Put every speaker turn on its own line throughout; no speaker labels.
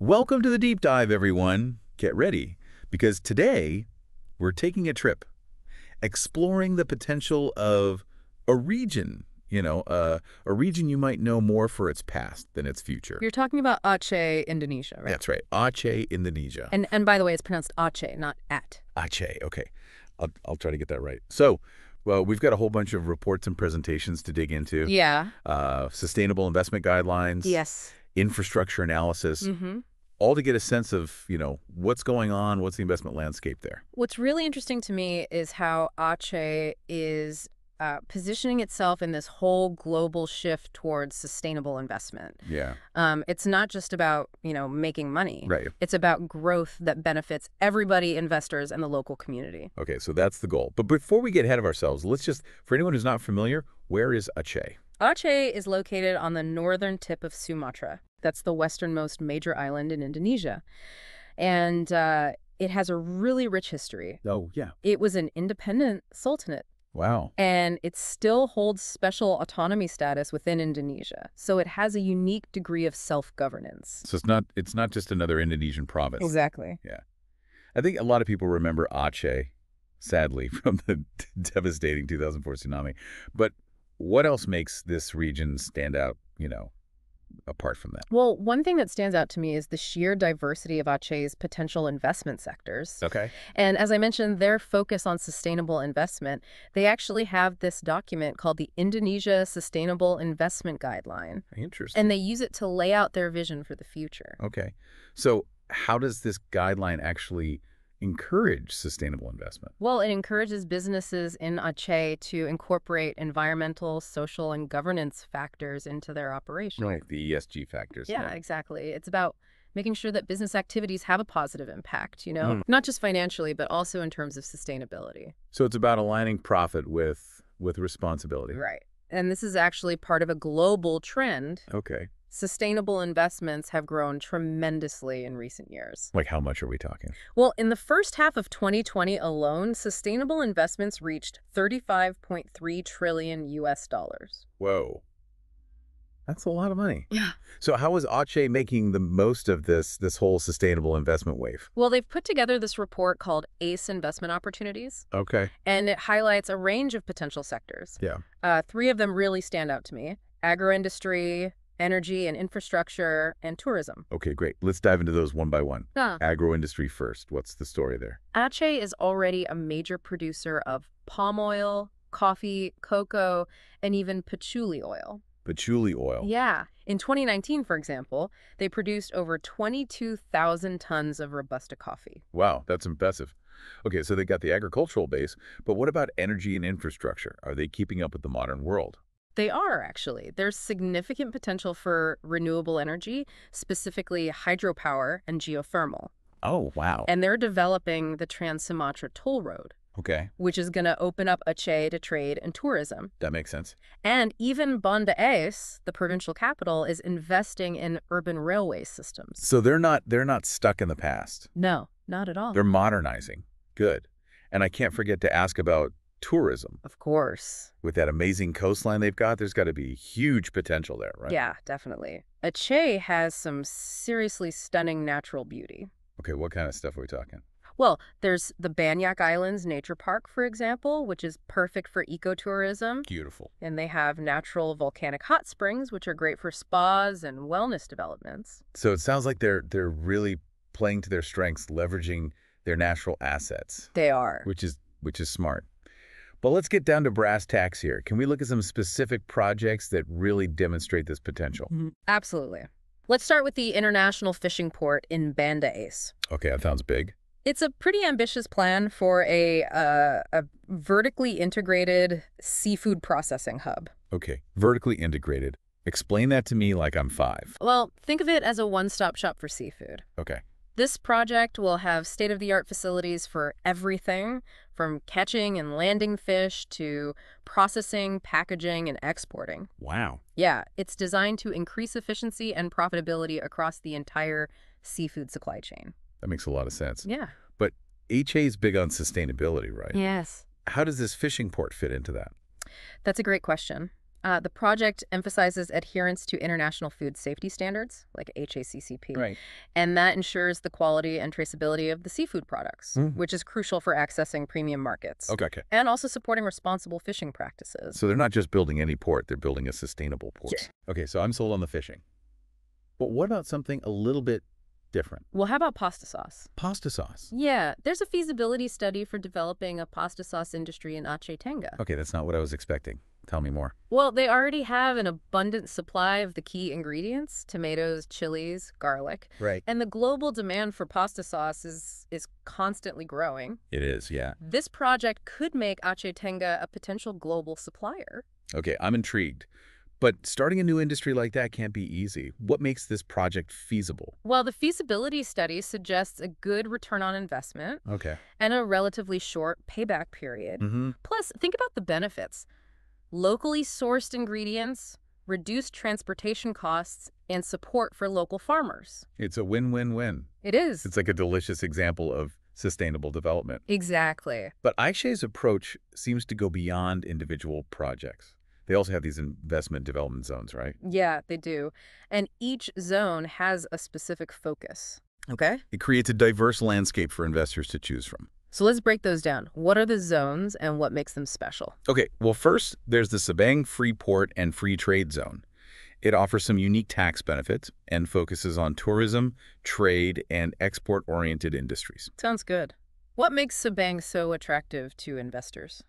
Welcome to the deep dive, everyone. Get ready, because today we're taking a trip, exploring the potential of a region, a region you might know more for its past than its future.
You're talking about Aceh, Indonesia, right?
That's right, Aceh, Indonesia.
And by the way, it's pronounced Aceh, not at.
Aceh, okay. I'll try to get that right. So, well, we've got a whole bunch of reports and presentations to dig into.
Yeah.
Sustainable investment guidelines.
Yes.
Infrastructure analysis. All to get a sense of, what's going on, what's the investment landscape there.
What's really interesting to me is how Aceh is positioning itself in this whole global shift towards sustainable investment.
Yeah.
It's not just about, making money.
Right.
It's about growth that benefits everybody, investors, and the local community.
Okay, so that's the goal. But before we get ahead of ourselves, let's just, for anyone who's not familiar, where is Aceh?
Aceh is located on the northern tip of Sumatra. That's the westernmost major island in Indonesia. And it has a really rich history.
Oh, yeah.
It was an independent sultanate.
Wow.
And it still holds special autonomy status within Indonesia. So it has a unique degree of self-governance.
So it's not just another Indonesian province.
Exactly.
Yeah. I think a lot of people remember Aceh, sadly, from the devastating 2004 tsunami. But what else makes this region stand out, apart from that?
Well, one thing that stands out to me is the sheer diversity of Aceh's potential investment sectors.
Okay.
And as I mentioned, their focus on sustainable investment, they actually have this document called the Indonesia Sustainable Investment Guideline.
Interesting.
And they use it to lay out their vision for the future.
Okay. So how does this guideline actually encourage sustainable investment?
Well, it encourages businesses in Aceh to incorporate environmental, social, and governance factors into their operation.
Right, the ESG factors.
Yeah, exactly. It's about making sure that business activities have a positive impact, not just financially, but also in terms of sustainability.
So it's about aligning profit with responsibility.
Right. And this is actually part of a global trend.
Okay.
Sustainable investments have grown tremendously in recent years.
Like how much are we talking?
Well, in the first half of 2020 alone, sustainable investments reached $35.3 trillion US.
Whoa. That's a lot of money.
Yeah.
So how is Aceh making the most of this whole sustainable investment wave?
Well, they've put together this report called ACE Investment Opportunities.
Okay.
And it highlights a range of potential sectors.
Yeah.
3 of them really stand out to me: agro-industry, energy and infrastructure, and tourism.
Okay, great. Let's dive into those one by one.
Yeah.
Agro-industry first. What's the story there?
Aceh is already a major producer of palm oil, coffee, cocoa, and even patchouli oil.
Patchouli oil.
Yeah. In 2019, for example, they produced over 22,000 tons of Robusta coffee.
Wow, that's impressive. Okay, so they got the agricultural base, but what about energy and infrastructure? Are they keeping up with the modern world?
They are, actually. There's significant potential for renewable energy, specifically hydropower and geothermal.
Oh, wow.
And they're developing the Trans-Sumatra Toll Road,
Okay,
which is going to open up Aceh to trade and tourism.
that makes sense.
And even Banda Aceh, the provincial capital, is investing in urban railway systems.
So they're not stuck in the past.
No, not at all.
They're modernizing. Good. And I can't forget to ask about tourism.
Of course.
With that amazing coastline they've got, there's got to be huge potential there, right?
Yeah, definitely. Aceh has some seriously stunning natural beauty.
Okay, what kind of stuff are we talking?
Well, there's the Banyak Islands Nature Park, for example, which is perfect for ecotourism.
Beautiful.
And they have natural volcanic hot springs, which are great for spas and wellness developments.
So it sounds like they're really playing to their strengths, leveraging their natural assets.
They are.
Which is smart. But let's get down to brass tacks here. Can we look at some specific projects that really demonstrate this potential?
Absolutely. Let's start with the International Fishing Port in Banda Aceh.
Okay, that sounds big.
It's a pretty ambitious plan for a vertically integrated seafood processing hub.
Okay, vertically integrated. Explain that to me like I'm 5.
Well, think of it as a one-stop shop for seafood.
Okay.
This project will have state-of-the-art facilities for everything from catching and landing fish to processing, packaging, and exporting.
Wow.
Yeah, it's designed to increase efficiency and profitability across the entire seafood supply chain.
That makes a lot of sense.
Yeah.
But HA is big on sustainability, right?
Yes.
How does this fishing port fit into that?
That's a great question. The project emphasizes adherence to international food safety standards, like HACCP,
Right.
and that ensures the quality and traceability of the seafood products,
Mm.
which is crucial for accessing premium markets.
Okay, okay.
And also supporting responsible fishing practices.
So they're not just building any port, they're building a sustainable port.
Yeah.
Okay, so I'm sold on the fishing. But what about something a little bit different?
Well, how about pasta sauce?
Pasta sauce.
Yeah, there's a feasibility study for developing a pasta sauce industry in Aceh Tengah.
Okay, that's not what I was expecting. Tell me more.
Well, they already have an abundant supply of the key ingredients, tomatoes, chilies, garlic.
Right.
And the global demand for pasta sauce is constantly growing.
It is, yeah.
This project could make Aceh Tengah a potential global supplier.
Okay, I'm intrigued. But starting a new industry like that can't be easy. What makes this project feasible?
Well, the feasibility study suggests a good return on investment
Okay.
and a relatively short payback period.
Mm-hmm.
Plus, think about the benefits. Locally sourced ingredients, reduced transportation costs, and support for local farmers.
It's a win-win-win.
It is.
It's like a delicious example of sustainable development.
Exactly.
But Aishe's approach seems to go beyond individual projects. They also have these investment development zones, right?
Yeah, they do. And each zone has a specific focus. Okay?
It creates a diverse landscape for investors to choose from.
So let's break those down. What are the zones and what makes them special?
Okay, well, first, there's the Sabang Free Port and Free Trade Zone. It offers some unique tax benefits and focuses on tourism, trade, and export-oriented industries.
Sounds good. What makes Sabang so attractive to investors?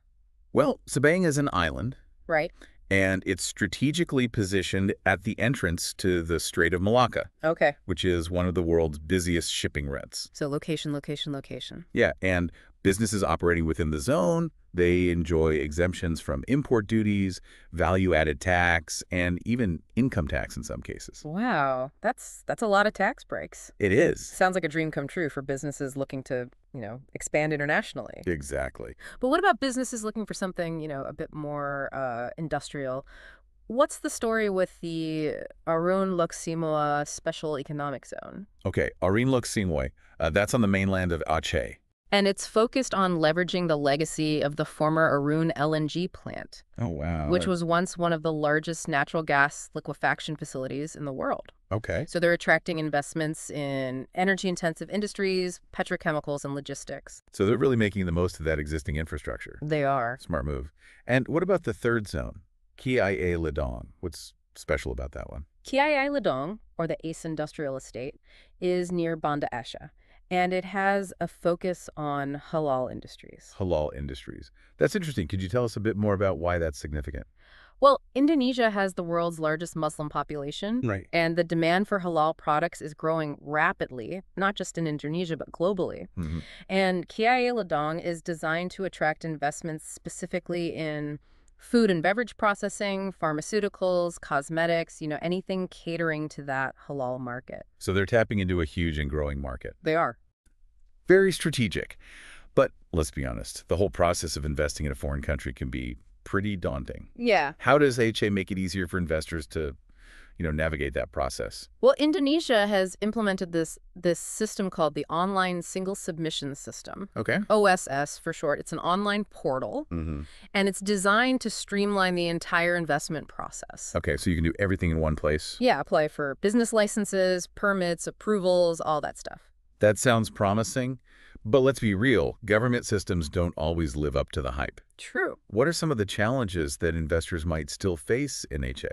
Well, Sabang is an island,
Right?
and it's strategically positioned at the entrance to the Strait of Malacca,
Okay.
which is one of the world's busiest shipping routes.
So location, location, location.
Yeah, and businesses operating within the zone, they enjoy exemptions from import duties, value-added tax, and even income tax in some cases.
Wow, that's a lot of tax breaks.
It is.
Sounds like a dream come true for businesses looking to, expand internationally.
Exactly.
But what about businesses looking for something, a bit more industrial? What's the story with the Arun Loksimoa Special Economic Zone?
Okay, Arin Lok Singway, that's on the mainland of Aceh.
And it's focused on leveraging the legacy of the former Arun LNG plant,
Oh, wow.
which was once one of the largest natural gas liquefaction facilities in the world.
Okay.
So they're attracting investments in energy-intensive industries, petrochemicals, and logistics.
So they're really making the most of that existing infrastructure.
They are.
Smart move. And what about the third zone, Kia Ledong? What's special about that one?
Kiai Ledong, or the Ace Industrial Estate, is near Banda Aceh, and it has a focus on halal industries.
Halal industries. That's interesting. Could you tell us a bit more about why that's significant?
Well, Indonesia has the world's largest Muslim population,
Right.
and the demand for halal products is growing rapidly, not just in Indonesia, but globally.
Mm-hmm.
And Kiai Ledong is designed to attract investments specifically in food and beverage processing, pharmaceuticals, cosmetics, anything catering to that halal market.
So they're tapping into a huge and growing market.
They are.
Very strategic. But let's be honest, the whole process of investing in a foreign country can be pretty daunting.
Yeah.
How does HA make it easier for investors to, navigate that process?
Well, Indonesia has implemented this system called the Online Single Submission System,
Okay.
OSS for short. It's an online portal,
Mm-hmm.
and it's designed to streamline the entire investment process.
Okay, so you can do everything in one place.
Yeah, apply for business licenses, permits, approvals, all that stuff.
That sounds promising, but let's be real, government systems don't always live up to the hype.
True.
What are some of the challenges that investors might still face in HA?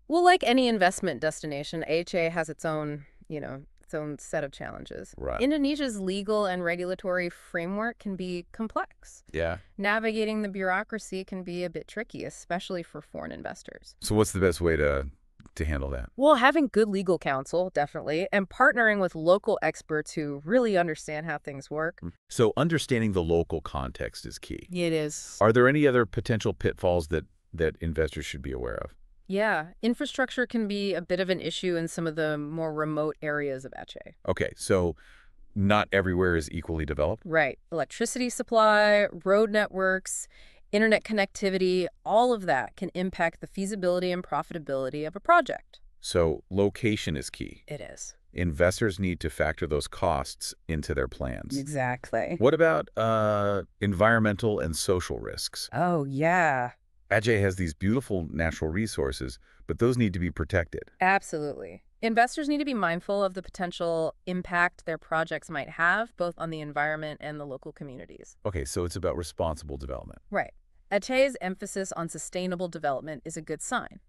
Well, like any investment destination, HA has its own, its own set of challenges.
Right.
Indonesia's legal and regulatory framework can be complex.
Yeah.
Navigating the bureaucracy can be a bit tricky, especially for foreign investors.
So what's the best way to handle that?
Well, having good legal counsel, definitely, and partnering with local experts who really understand how things work.
So understanding the local context is key.
It is.
Are there any other potential pitfalls that investors should be aware of?
Yeah, infrastructure can be a bit of an issue in some of the more remote areas of Aceh.
Okay, so not everywhere is equally developed?
Right. Electricity supply, road networks, internet connectivity, all of that can impact the feasibility and profitability of a project.
So location is key.
It is.
Investors need to factor those costs into their plans.
Exactly.
What about environmental and social risks?
Oh, yeah.
Aceh has these beautiful natural resources, but those need to be protected.
Absolutely. Investors need to be mindful of the potential impact their projects might have, both on the environment and the local communities.
Okay, so it's about responsible development.
Right. Aceh's emphasis on sustainable development is a good sign,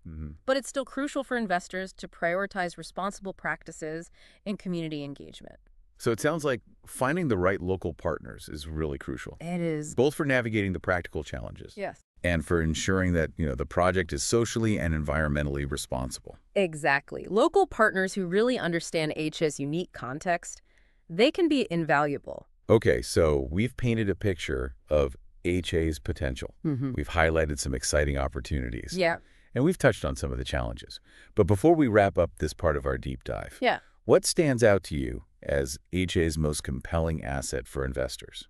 but it's still crucial for investors to prioritize responsible practices and community engagement.
So it sounds like finding the right local partners is really crucial,
It is.
both for navigating the practical challenges
Yes.
and for ensuring that, the project is socially and environmentally responsible.
Exactly. Local partners who really understand Aceh's unique context, they can be invaluable.
Okay, so we've painted a picture of Aceh's potential.
Mm-hmm.
We've highlighted some exciting opportunities.
Yeah.
And we've touched on some of the challenges. But before we wrap up this part of our deep dive,
Yeah.
what stands out to you as Aceh's most compelling asset for investors?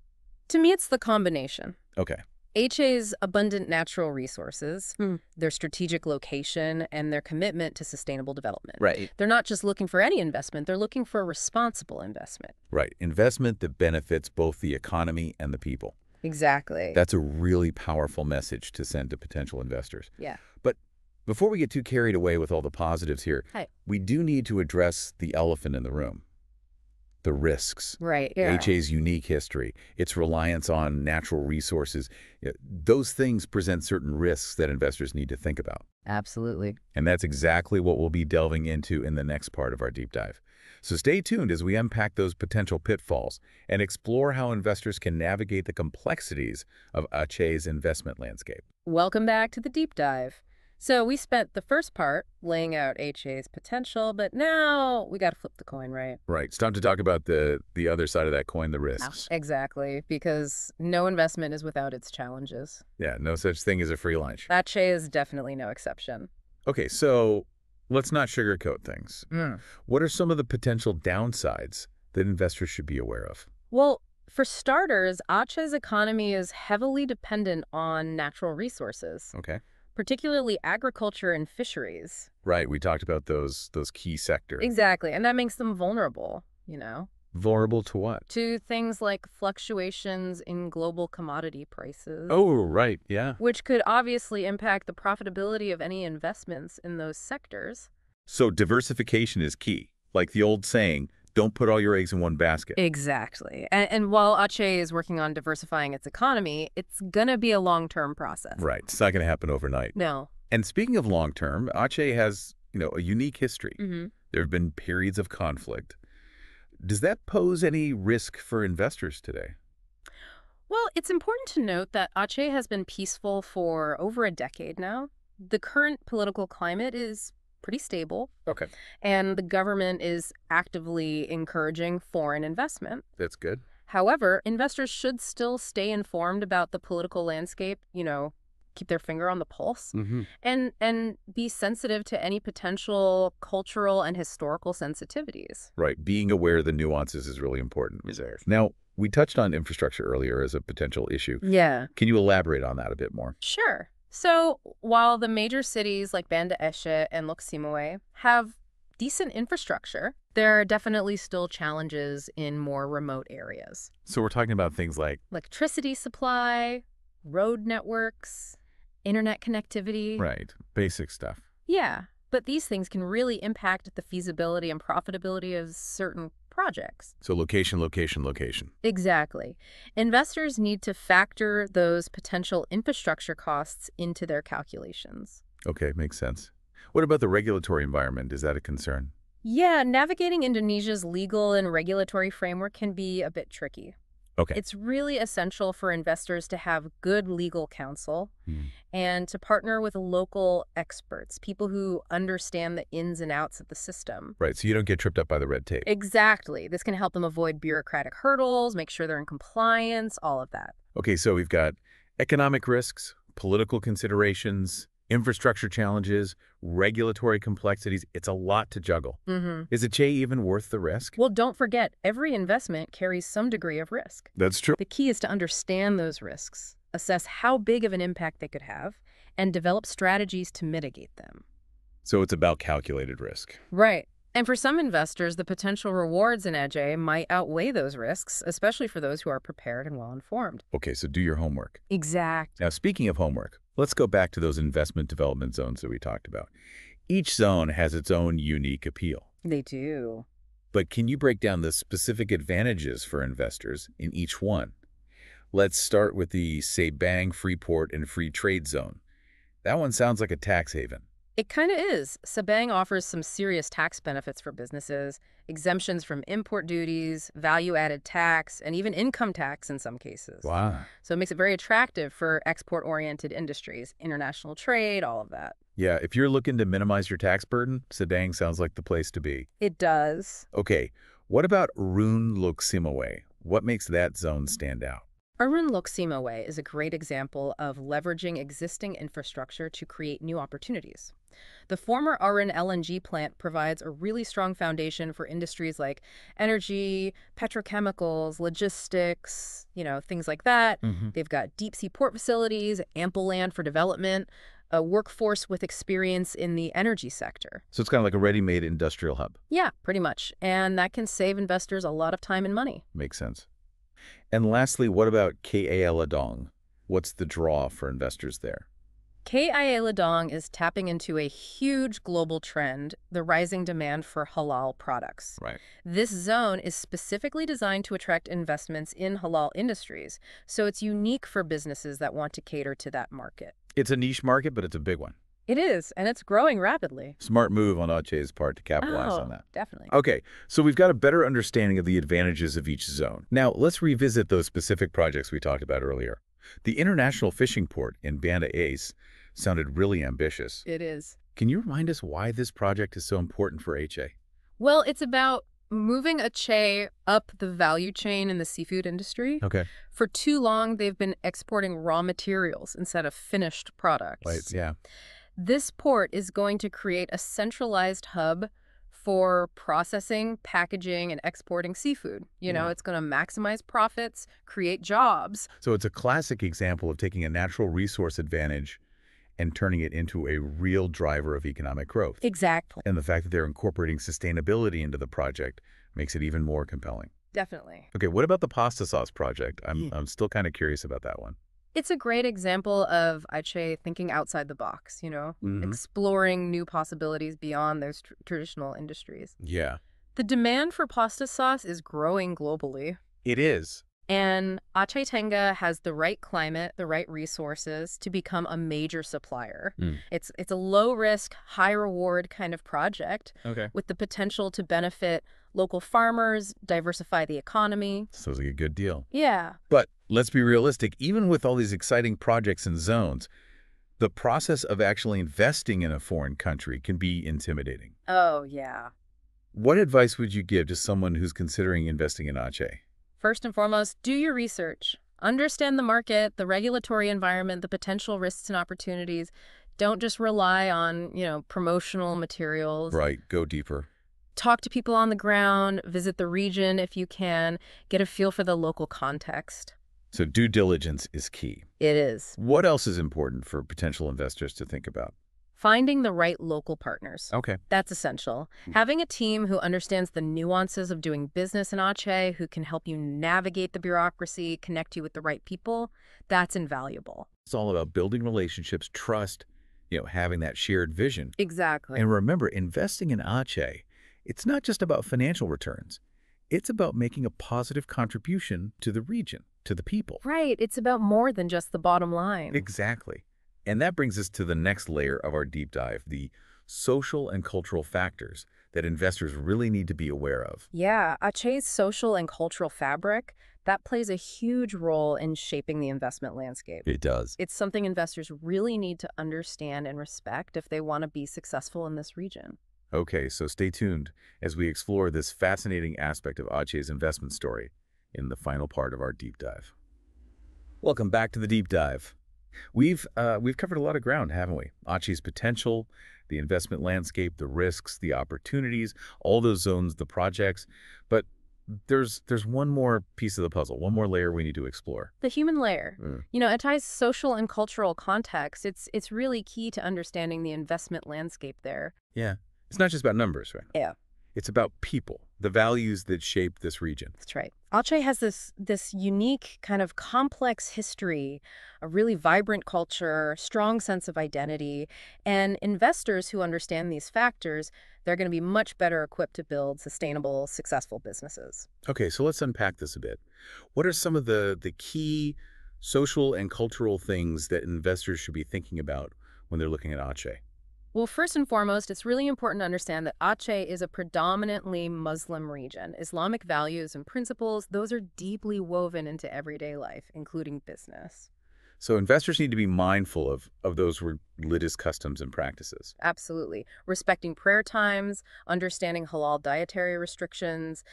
To me, it's the combination.
Okay.
Aceh's abundant natural resources, their strategic location, and their commitment to sustainable development.
Right.
They're not just looking for any investment, they're looking for a responsible investment.
Right. Investment that benefits both the economy and the people.
Exactly.
That's a really powerful message to send to potential investors.
Yeah.
But before we get too carried away with all the positives here,
Hi.
we do need to address the elephant in the room. The risks.
Right. Yeah.
Aceh's unique history, its reliance on natural resources, those things present certain risks that investors need to think about.
Absolutely.
And that's exactly what we'll be delving into in the next part of our deep dive. So stay tuned as we unpack those potential pitfalls and explore how investors can navigate the complexities of Aceh's investment landscape.
Welcome back to the deep dive. So we spent the first part laying out Aceh's potential, but now we got to flip the coin, right?
Right. It's time to talk about the other side of that coin, the risks.
Exactly, because no investment is without its challenges.
Yeah, no such thing as a free lunch.
Aceh is definitely no exception.
Okay, so let's not sugarcoat things. What are some of the potential downsides that investors should be aware of?
Well, for starters, Aceh's economy is heavily dependent on natural resources,
Okay.
particularly agriculture and fisheries.
Right, we talked about those key sectors.
Exactly, and that makes them vulnerable,
Vulnerable to what?
to things like fluctuations in global commodity prices.
Oh, right, yeah.
Which could obviously impact the profitability of any investments in those sectors.
So diversification is key. Like the old saying, don't put all your eggs in one basket.
Exactly. And while Aceh is working on diversifying its economy, it's going to be a long-term process.
Right, it's not going to happen overnight.
No.
And speaking of long-term, Aceh has, a unique history.
Mm-hmm.
There have been periods of conflict. Does that pose any risk for investors today?
Well, it's important to note that Aceh has been peaceful for over a decade now. The current political climate is pretty stable.
Okay.
And the government is actively encouraging foreign investment.
That's good.
However, investors should still stay informed about the political landscape, keep their finger on the pulse, and be sensitive to any potential cultural and historical sensitivities.
Right, being aware of the nuances is really important. Now, we touched on infrastructure earlier as a potential issue.
Yeah.
Can you elaborate on that a bit more?
Sure. So while the major cities like Banda Aceh and Lok Simoe have decent infrastructure, there are definitely still challenges in more remote areas.
So we're talking about things like...
Electricity supply, road networks, internet connectivity.
Right, basic stuff.
Yeah, but these things can really impact the feasibility and profitability of certain projects.
So location, location, location.
Exactly. Investors need to factor those potential infrastructure costs into their calculations.
Okay, makes sense. What about the regulatory environment? Is that a concern?
Yeah, navigating Indonesia's legal and regulatory framework can be a bit tricky.
Okay.
It's really essential for investors to have good legal counsel and to partner with local experts, people who understand the ins and outs of the system.
Right, so you don't get tripped up by the red tape.
Exactly. This can help them avoid bureaucratic hurdles, make sure they're in compliance, all of that.
Okay, so we've got economic risks, political considerations, infrastructure challenges, regulatory complexities. It's a lot to juggle. Is Aceh even worth the risk?
Well, don't forget, every investment carries some degree of risk.
That's true.
The key is to understand those risks, assess how big of an impact they could have, and develop strategies to mitigate them.
So it's about calculated risk.
Right. And for some investors, the potential rewards in Aceh might outweigh those risks, especially for those who are prepared and well-informed.
Okay, so do your homework.
Exact.
Now, speaking of homework, Let's go back to those investment development zones that we talked about. Each zone has its own unique appeal.
They do.
But can you break down the specific advantages for investors in each one? Let's start with the Sabang Freeport and Free Trade Zone. That one sounds like a tax haven.
It kind of is. Sabang offers some serious tax benefits for businesses, exemptions from import duties, value-added tax, and even income tax in some cases.
Wow.
So it makes it very attractive for export-oriented industries, international trade, all of that.
Yeah, if you're looking to minimize your tax burden, Sabang sounds like the place to be.
It does.
Okay, what about Rune Lok Simawe? What makes that zone stand out?
Arun Loksima is a great example of leveraging existing infrastructure to create new opportunities. The former Arun LNG plant provides a really strong foundation for industries like energy, petrochemicals, logistics, things like that. They've got deep-sea port facilities, ample land for development, a workforce with experience in the energy sector.
So it's kind of like a ready-made industrial hub.
Yeah, pretty much. And that can save investors a lot of time and money.
Makes sense. And lastly, what about KA Ladong? What's the draw for investors there?
KIA Ladong is tapping into a huge global trend, the rising demand for halal products.
Right.
This zone is specifically designed to attract investments in halal industries, so it's unique for businesses that want to cater to that market.
It's a niche market, but it's a big one.
It is, and it's growing rapidly.
Smart move on Aceh's part to capitalize on that.
Definitely.
Okay, so we've got a better understanding of the advantages of each zone. Now, let's revisit those specific projects we talked about earlier. The International Fishing Port in Banda Aceh sounded really ambitious.
It is.
Can you remind us why this project is so important for Aceh?
Well, it's about moving Aceh up the value chain in the seafood industry.
Okay.
For too long, they've been exporting raw materials instead of finished products.
Right, yeah.
This port is going to create a centralized hub for processing, packaging, and exporting seafood. It's going to maximize profits, create jobs.
So it's a classic example of taking a natural resource advantage and turning it into a real driver of economic growth.
Exactly.
And the fact that they're incorporating sustainability into the project makes it even more compelling.
Definitely.
Okay, what about the pasta sauce project? I'm still kind of curious about that one.
It's a great example of Aceh thinking outside the box, exploring new possibilities beyond those traditional industries.
Yeah.
The demand for pasta sauce is growing globally.
It is.
And Aceh Tengah has the right climate, the right resources to become a major supplier. It's a low-risk, high-reward kind of project with the potential to benefit local farmers, diversify the economy.
Sounds like a good deal.
Yeah.
But let's be realistic. Even with all these exciting projects and zones, the process of actually investing in a foreign country can be intimidating.
Oh, yeah.
What advice would you give to someone who's considering investing in Aceh?
First and foremost, do your research. Understand the market, the regulatory environment, the potential risks and opportunities. Don't just rely on, promotional materials.
Right. Go deeper.
Talk to people on the ground, visit the region if you can, get a feel for the local context.
So due diligence is key.
It is.
What else is important for potential investors to think about?
Finding the right local partners.
Okay.
That's essential. Having a team who understands the nuances of doing business in Aceh, who can help you navigate the bureaucracy, connect you with the right people, that's invaluable.
It's all about building relationships, trust, having that shared vision.
Exactly.
And remember, investing in Aceh, it's not just about financial returns. It's about making a positive contribution to the region, to the people.
Right. It's about more than just the bottom line.
Exactly. And that brings us to the next layer of our deep dive, the social and cultural factors that investors really need to be aware of.
Yeah, Aceh's social and cultural fabric, that plays a huge role in shaping the investment landscape.
It does.
It's something investors really need to understand and respect if they want to be successful in this region.
Okay, so stay tuned as we explore this fascinating aspect of Aceh's investment story in the final part of our deep dive. Welcome back to the deep dive. We've covered a lot of ground, haven't we? Aceh's potential, the investment landscape, the risks, the opportunities, all those zones, the projects. But there's one more piece of the puzzle, one more layer we need to explore.
The human layer. Aceh's social and cultural context, it's really key to understanding the investment landscape there.
Yeah. It's not just about numbers, right?
Yeah.
It's about people, the values that shape this region.
That's right. Aceh has this unique kind of complex history, a really vibrant culture, strong sense of identity, and investors who understand these factors, they're going to be much better equipped to build sustainable, successful businesses.
Okay, so let's unpack this a bit. What are some of the key social and cultural things that investors should be thinking about when they're looking at Aceh?
Well, first and foremost, it's really important to understand that Aceh is a predominantly Muslim region. Islamic values and principles, those are deeply woven into everyday life, including business.
So investors need to be mindful of those religious customs and practices.
Absolutely. Respecting prayer times, understanding halal dietary restrictions,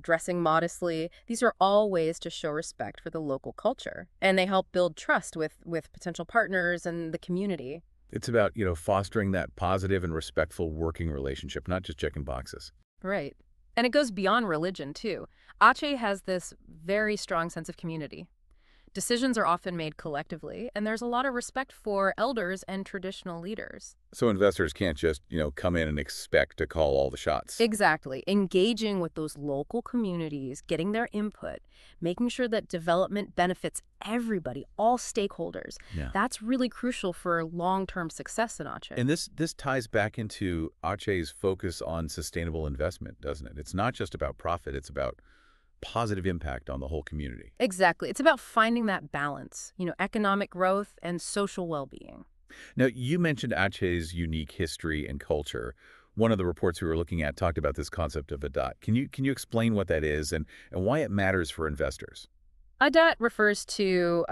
dressing modestly. These are all ways to show respect for the local culture. And they help build trust with potential partners and the community.
It's about, fostering that positive and respectful working relationship, not just checking boxes.
Right. And it goes beyond religion, too. Aceh has this very strong sense of community. Decisions are often made collectively, and there's a lot of respect for elders and traditional leaders.
So investors can't just, come in and expect to call all the shots.
Exactly. Engaging with those local communities, getting their input, making sure that development benefits everybody, all stakeholders.
Yeah.
That's really crucial for long-term success in Aceh.
And this ties back into Aceh's focus on sustainable investment, doesn't it? It's not just about profit, it's about positive impact on the whole community.
Exactly. It's about finding that balance, economic growth and social well-being.
Now, you mentioned Aceh's unique history and culture. One of the reports we were looking at talked about this concept of adat. Can you explain what that is and why it matters for investors?
Adat refers to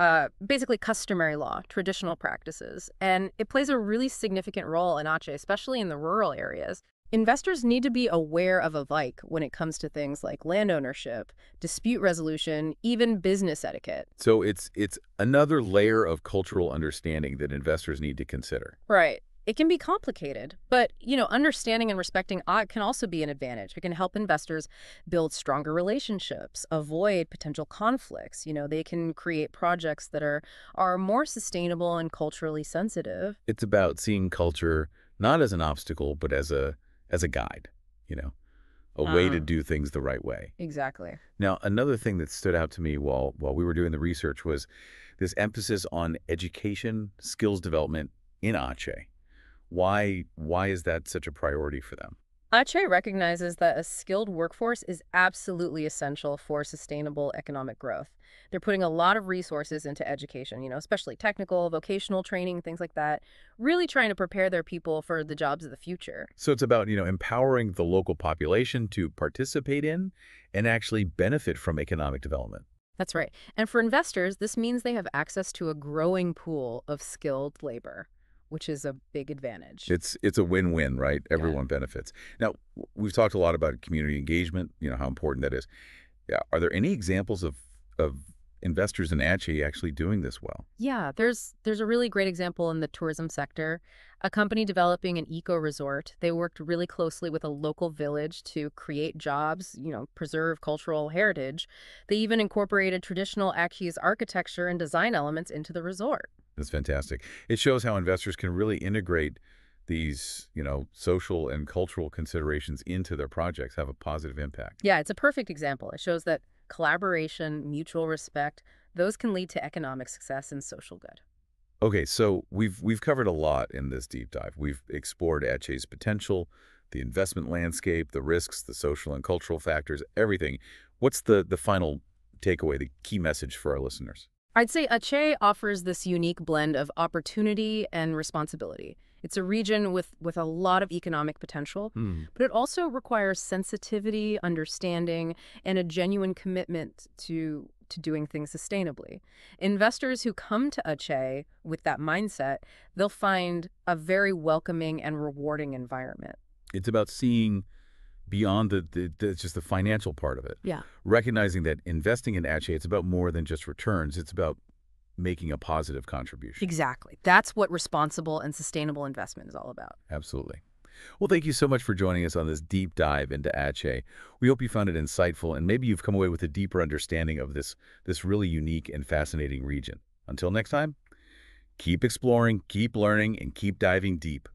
basically customary law, traditional practices, and it plays a really significant role in Aceh, especially in the rural areas. Investors need to be aware of a vike when it comes to things like land ownership, dispute resolution, even business etiquette.
So it's another layer of cultural understanding that investors need to consider.
Right. It can be complicated, but, understanding and respecting can also be an advantage. It can help investors build stronger relationships, avoid potential conflicts. They can create projects that are more sustainable and culturally sensitive.
It's about seeing culture not as an obstacle, but as a guide, a way to do things the right way.
Exactly.
Now, another thing that stood out to me while we were doing the research was this emphasis on education, skills development in Aceh. Why is that such a priority for them?
Aceh recognizes that a skilled workforce is absolutely essential for sustainable economic growth. They're putting a lot of resources into education, especially technical, vocational training, things like that, really trying to prepare their people for the jobs of the future.
So it's about, empowering the local population to participate in and actually benefit from economic development.
That's right. And for investors, this means they have access to a growing pool of skilled labor, which is a big advantage.
It's a win-win, right?
Yeah.
Everyone benefits. Now, we've talked a lot about community engagement, how important that is. Yeah, are there any examples of investors in Aceh actually doing this well?
Yeah, there's a really great example in the tourism sector. A company developing an eco-resort, they worked really closely with a local village to create jobs, preserve cultural heritage. They even incorporated traditional Aceh's architecture and design elements into the resort.
That's fantastic. It shows how investors can really integrate these, social and cultural considerations into their projects, have a positive impact.
Yeah, it's a perfect example. It shows that collaboration, mutual respect, those can lead to economic success and social good.
Okay, so we've covered a lot in this deep dive. We've explored Aceh's potential, the investment landscape, the risks, the social and cultural factors, everything. What's the final takeaway, the key message for our listeners?
I'd say Aceh offers this unique blend of opportunity and responsibility. It's a region with a lot of economic potential, but it also requires sensitivity, understanding, and a genuine commitment to doing things sustainably. Investors who come to Aceh with that mindset, they'll find a very welcoming and rewarding environment.
It's about seeing beyond just the financial part of it.
Yeah.
Recognizing that investing in Aceh, it's about more than just returns. It's about making a positive contribution.
Exactly. That's what responsible and sustainable investment is all about.
Absolutely. Well, thank you so much for joining us on this deep dive into Aceh. We hope you found it insightful, and maybe you've come away with a deeper understanding of this really unique and fascinating region. Until next time, keep exploring, keep learning, and keep diving deep.